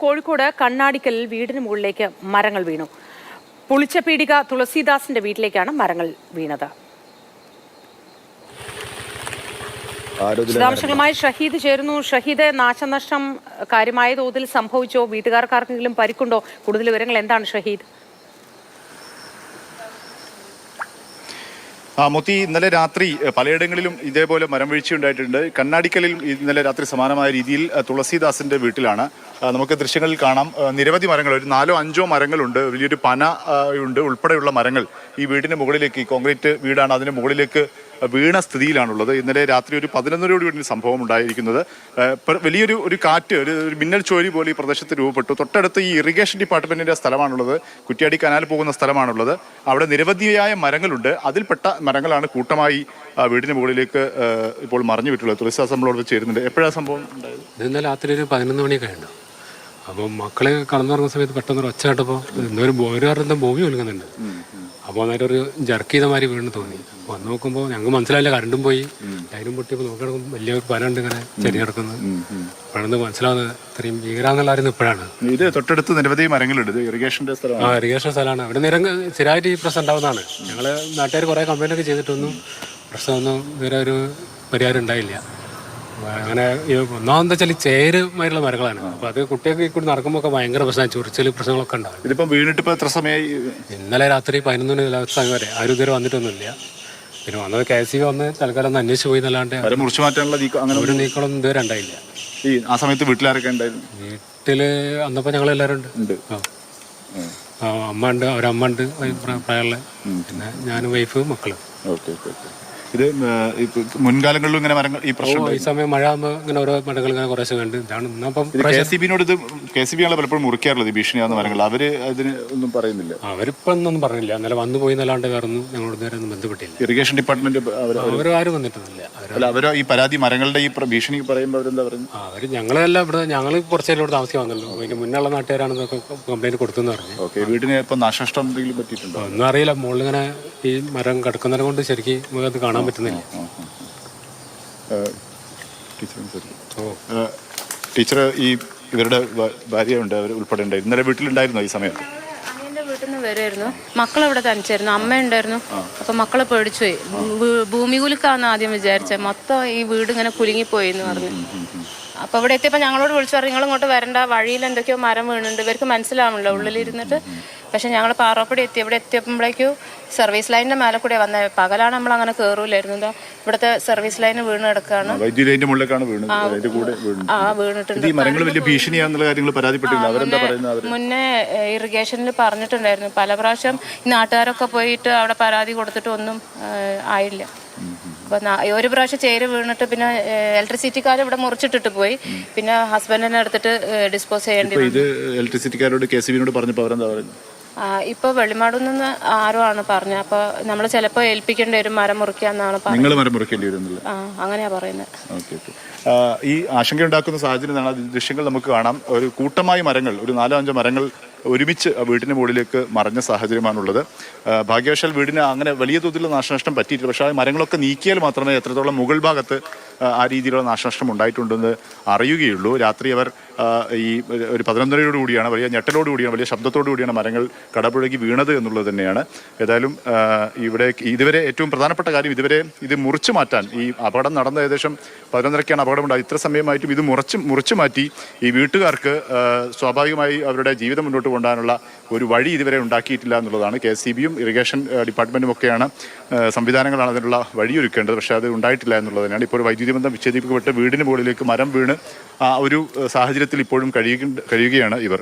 കോഴിക്കോട് കണ്ണാടിക്കലിൽ വീടിന് മുകളിലേക്ക് മരങ്ങൾ വീണു. പുളിച്ചപീടിക തുളസീദാസിന്റെ വീട്ടിലേക്കാണ് മരങ്ങൾ വീണത്. വിശദാംശങ്ങളുമായി ഷഹീദ് ചേരുന്നു. ഷഹീദ്, നാശനഷ്ടം കാര്യമായ തോതിൽ സംഭവിച്ചോ? വീട്ടുകാർക്കാർക്കെങ്കിലും പരിക്കുണ്ടോ? കൂടുതൽ വിവരങ്ങൾ എന്താണ് ഷഹീദ്? മോത്തി, ഇന്നലെ രാത്രി പലയിടങ്ങളിലും ഇതേപോലെ മരം വീഴ്ച ഉണ്ടായിട്ടുണ്ട്. കണ്ണാടിക്കലിൽ ഇന്നലെ രാത്രി സമാനമായ രീതിയിൽ തുളസീദാസിന്റെ വീട്ടിലാണ്. നമുക്ക് ദൃശ്യങ്ങളിൽ കാണാം, നിരവധി മരങ്ങൾ, ഒരു 4-5 മരങ്ങളുണ്ട്. വലിയൊരു പന ഉണ്ട് ഉൾപ്പെടെയുള്ള മരങ്ങൾ ഈ വീടിന് മുകളിലേക്ക്, ഈ കോൺക്രീറ്റ് വീടാണ്, അതിന് മുകളിലേക്ക് വീണ സ്ഥിതിയിലാണുള്ളത്. ഇന്നലെ രാത്രി ഒരു 11:00 സംഭവം ഉണ്ടായിരിക്കുന്നത്. വലിയൊരു കാറ്റ്, ഒരു മിന്നൽ ചോരി പോലെ ഈ പ്രദേശത്ത് രൂപപ്പെട്ടു. തൊട്ടടുത്ത് ഈ ഇറിഗേഷൻ ഡിപ്പാർട്ട്മെന്റിന്റെ സ്ഥലമാണുള്ളത്, കുറ്റ്യാടി കനാൽ പോകുന്ന സ്ഥലമാണുള്ളത്. അവിടെ നിരവധിയായ മരങ്ങളുണ്ട്. അതിൽപ്പെട്ട മരങ്ങളാണ് കൂട്ടമായി വീടിന് മുകളിലേക്ക് ഇപ്പോൾ മറിഞ്ഞു വിട്ടുള്ളത്. തുളസീദാസ് നമ്മളോട് ചേരുന്നുണ്ട്. എപ്പോഴാണ് സംഭവം ഉണ്ടായത്? ഇന്നലെ രാത്രി ഒരു 11 മണിയൊക്കെ ഉണ്ട്. അപ്പോൾ മക്കളെ കടന്നുറങ്ങുന്ന സമയത്ത് പെട്ടെന്ന് ഒച്ച കേട്ടപ്പോൾ ഓരോ ഭൂമി ഒലുങ്ങുന്നുണ്ട്. അപ്പോൾ അന്നേരം ഒരു ജർക്ക് ചെയ്ത മാതിരി വീണ് തോന്നി. വന്ന് നോക്കുമ്പോൾ ഞങ്ങൾക്ക് മനസ്സിലായില്ല, കറണ്ടും പോയി. ലൈനും പൊട്ടിയപ്പോൾ നോക്കിയാൽ വലിയൊരു പനുണ്ട് ഇങ്ങനെ ചെറിയ കിടക്കുന്നത്. അപ്പോഴാണ് മനസ്സിലാവുന്നത് ഇത്രയും ഭീകരാന്നുള്ളായിരുന്നു. ഇപ്പോഴാണ് ഇത് തൊട്ടടുത്ത് നിരവധി മരങ്ങളുണ്ട്. ഇറിഗേഷന്റെ സ്ഥലമാണ്. ഇറിഗേഷൻ സ്ഥലമാണ്. അവിടെ സ്ഥിരമായിട്ട് ഈ പ്രശ്നം ഉണ്ടാവുന്നതാണ്. ഞങ്ങൾ നാട്ടുകാർ കുറേ കംപ്ലൈൻ്റ് ഒക്കെ ചെയ്തിട്ടൊന്നും പ്രശ്നമൊന്നും ഇതുവരെ ഒരു പരിഹാരം ഉണ്ടായില്ല. അങ്ങനെ ഒന്നാമെന്ന് വെച്ചാൽ ചേരുമായിട്ടുള്ള മരങ്ങളാണ്. അപ്പൊ അത് കുട്ടികൾക്ക് കൂടി നടക്കുമ്പോൾ ഒക്കെ ഭയങ്കര പ്രശ്നം, ചൊറിച്ചൽ പ്രശ്നങ്ങളൊക്കെ ഉണ്ടാവും. ഇതിപ്പം വീണിട്ട് ഇപ്പൊ എത്ര സമയമായി? ഇന്നലെ രാത്രി 11 സമയം വരെ ആരും ഇതുവരെ വന്നിട്ടൊന്നുമില്ല. പിന്നെ വന്നത് KSEB വന്ന് തൽക്കാലം ഒന്ന് അന്വേഷിച്ച് പോയി എന്നല്ലാണ്ട് മുറിച്ചു മാറ്റാനുള്ള ഒരു നീക്കളൊന്നും ഇതുവരെ ഉണ്ടായില്ല. ആ സമയത്ത് വീട്ടിലാരൊക്കെ ഉണ്ടായിരുന്നു? വീട്ടില് അന്നപ്പോ ഞങ്ങൾ എല്ലാവരും ഉണ്ട്. അമ്മ ഉണ്ട്, ഒരമ്മ ഉണ്ട് പ്രായമുള്ള, പിന്നെ ഞാനും വൈഫ് മക്കളും. ഇത് മുൻകാലങ്ങളിലും ഇങ്ങനെ മരങ്ങൾ ഈ പ്രശ്നം ഈ സമയം മഴ ആകുമ്പോൾ ഇങ്ങനെ ഓരോ മരങ്ങൾ ഇങ്ങനെ കുറേശ്ശെ കണ്ട് ഇതാണ്. KSEBിനോട് ഇത് KSEB ആണ് പലപ്പോഴും മുറിക്കാറുള്ളത്, ഭീഷണിയാവുന്ന മരങ്ങൾ. അവര് അതിന് ഒന്നും പറയുന്നില്ല. അവരിപ്പോ ഒന്നും പറഞ്ഞില്ല. അന്നേരം വന്നു പോയി എന്നല്ലാണ്ട് വേറെ ഒന്നും ഞങ്ങളോട് നേരെ ഒന്നും ബന്ധപ്പെട്ടില്ല. ഇറിഗേഷൻ ഡിപ്പാർട്ട്മെന്റ് അവരാരും വന്നിട്ടൊന്നുമില്ല. അവരോ ഈ പരാതി മരങ്ങളുടെ ഈ ഭീഷണി പറയുമ്പോൾ അവരെന്താ പറയുന്നത്? അവര് ഞങ്ങളെല്ലാം ഇവിടെ ഞങ്ങൾ കുറച്ചേരം ഇവിടെ താമസിക്കാൻ വന്നല്ലോ. അതിന് മുന്നുള്ള നാട്ടുകാരാണെന്നൊക്കെ കംപ്ലൈന്റ് കൊടുത്തെന്ന് പറഞ്ഞു. വീടിന് ഇപ്പൊ നാശനഷ്ടം എന്തെങ്കിലും പറ്റിയിട്ടുണ്ടോ? ഒന്നും അറിയില്ല. മുകളിൽ ഇങ്ങനെ ഈ മരം കിടക്കുന്നതിനെ കൊണ്ട് ശരിക്കും നമുക്ക് കാണാൻ പറ്റുന്നില്ല. ടീച്ചർ, ഈ ഇവരുടെ ഭാര്യ ഉണ്ട്, അവർ ഉൾപ്പെടെ ഉണ്ടായിരുന്നു. ഇന്നലെ വീട്ടിലുണ്ടായിരുന്നു ഈ സമയത്ത്? അനിയന്റെ വീട്ടിൽ നിന്ന് വരുമായിരുന്നു. മക്കളവിടെ തനിച്ചായിരുന്നു, അമ്മ ഉണ്ടായിരുന്നു. അപ്പൊ മക്കളെ പേടിച്ചുപോയി. ഭൂമി കുലുക്കാന്ന് ആദ്യം വിചാരിച്ചത്. മൊത്തം ഈ വീട് ഇങ്ങനെ കുലുങ്ങിപ്പോയി എന്ന് പറഞ്ഞു. അപ്പൊ ഇവിടെ എത്തിയപ്പോൾ ഞങ്ങളോട് വിളിച്ചു പറഞ്ഞു, നിങ്ങൾ ഇങ്ങോട്ട് വരണ്ട, വഴിയിൽ എന്തൊക്കെയോ മരം വീണുണ്ട്. ഇവർക്ക് മനസ്സിലാവണല്ലോ ഉള്ളിലിരുന്നിട്ട്. പക്ഷെ ഞങ്ങൾ പാറോപ്പടി എത്തി. ഇവിടെ എത്തിയപ്പോഴേക്കും സർവീസ് ലൈനിന്റെ മേലെ കൂടെ വന്നത്. പകലാണ് നമ്മൾ അങ്ങനെ കയറൂലായിരുന്നു. ഇവിടുത്തെ സർവീസ് ലൈന് വീണ് കിടക്കാണ്. മുന്നേ ഇറിഗേഷനിൽ പറഞ്ഞിട്ടുണ്ടായിരുന്നു. പല പ്രാവശ്യം നാട്ടുകാരൊക്കെ പോയിട്ട് അവിടെ പരാതി കൊടുത്തിട്ട് ഒന്നും ആയില്ല. അപ്പൊ ഒരു പ്രാവശ്യം ചേര് വീണിട്ട് പിന്നെ ഇലക്ട്രിസിറ്റിക്കാർ ഇവിടെ മുറിച്ചിട്ടിട്ട് പോയി. പിന്നെ ഹസ്ബൻഡിനെ എടുത്തിട്ട് ഡിസ്പോസ് ചെയ്യേണ്ടി വന്നു. ഇപ്പൊ വെള്ളിമാടും നിന്ന് ആരോ ആണ് പറഞ്ഞത്. അപ്പൊ നമ്മൾ ചിലപ്പോ ഏൽപ്പിക്കേണ്ടി വരും മരം മുറിക്കാന്നാണ് പറഞ്ഞത്. അങ്ങനെയാ പറയുന്നത്. ഈ ആശങ്കയുണ്ടാക്കുന്ന സാഹചര്യം ദൃശ്യങ്ങൾ നമുക്ക് കാണാം. ഒരു കൂട്ടമായി മരങ്ങൾ, ഒരു 4-5 മരങ്ങൾ ഒരുമിച്ച് വീടിന് മുകളിലേക്ക് മറഞ്ഞ സാഹചര്യമാണുള്ളത്. ഭാഗ്യവശാൽ വീടിന് അങ്ങനെ വലിയ തോതിലുള്ള നാശനഷ്ടം പറ്റിയിട്ടില്ല. പക്ഷേ ആ മരങ്ങളൊക്കെ നീക്കിയാൽ മാത്രമേ എത്രത്തോളം മുകൾ ഭാഗത്ത് ആ രീതിയിലുള്ള നാശനഷ്ടം ഉണ്ടായിട്ടുണ്ടെന്ന് അറിയുകയുള്ളൂ. രാത്രി അവർ ഈ ഒരു 11:00 വലിയ ഞെട്ടലോടുകൂടിയാണ്, വലിയ ശബ്ദത്തോടുകൂടിയാണ് മരങ്ങൾ കടപുഴകി വീണത് എന്നുള്ളത് തന്നെയാണ്. ഏതായാലും ഇവിടെ ഇതുവരെ ഏറ്റവും പ്രധാനപ്പെട്ട കാര്യം, ഇതുവരെ ഇത് മുറിച്ചു മാറ്റാൻ, ഈ അപകടം നടന്ന ഏകദേശം 11:30 അപകടമുണ്ടായി. ഇത്ര സമയമായിട്ടും ഇത് മുറിച്ചു മാറ്റി ഈ വീട്ടുകാർക്ക് സ്വാഭാവികമായി അവരുടെ ജീവിതം മുന്നോട്ട് കൊണ്ടുപോകാനുള്ള ഒരു വഴി ഇതുവരെ ഉണ്ടാക്കിയിട്ടില്ല എന്നുള്ളതാണ്. KSEBിയും ഇറിഗേഷൻ ഡിപ്പാർട്ട്മെന്റും ഒക്കെയാണ് സംവിധാനങ്ങളാണ് അതിനുള്ള വഴിയൊരുക്കേണ്ടത്. പക്ഷേ അത് ഉണ്ടായിട്ടില്ല എന്നുള്ളത് തന്നെയാണ്. ഇപ്പോൾ വൈദ്യുതി ബന്ധം വിച്ഛേദിക്കപ്പെട്ട് വീടിന് മുകളിലേക്ക് മരം വീണ് ആ ഒരു സാഹചര്യത്തിൽ ഇപ്പോഴും കഴിയുകയാണ് ഇവർ.